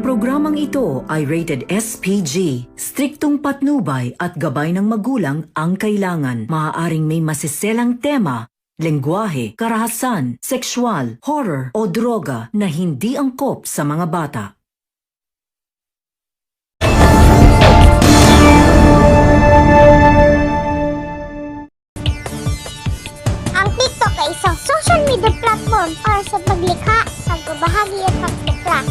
programang ito ay rated SPG. Striktong patnubay at gabay ng magulang ang kailangan. Maaaring may masiselang tema, lengguwahe, karahasan, sexual, horror o droga na hindi angkop sa mga bata. Ang TikTok ay isang social media platform para sa paglikha, pagbabahagi at pagtuklas.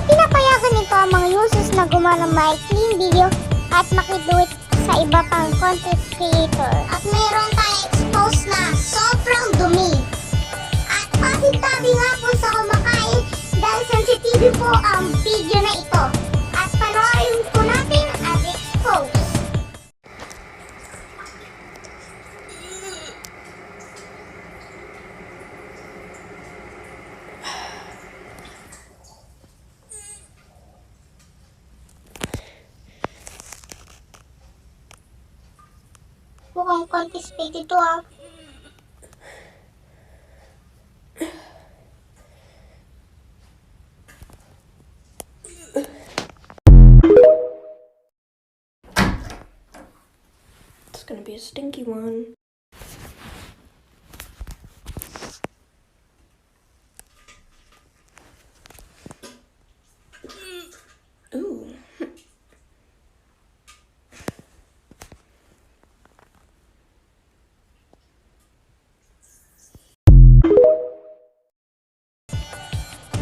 Pinapayagan nito ang mga users na gumawa ng maikling video at makiduit sa iba pang content creator. At mayroon tayong expose na sobrang dumi. At pasintabi nga po sa kumakain dahil sensitive po ang video na ito. At panoorin po natin at expose. Mukhang confiscate ito ah. It's gonna be a stinky one. Ooh.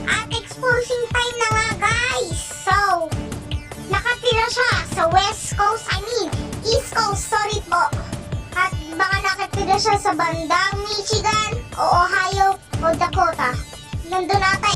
At exposing time na nga guys. So, nakatira siya sa West Coast, East Coast, sorry po. At baka nakatira siya sa bandang Michigan o Ohio o Dakota. Nandun ata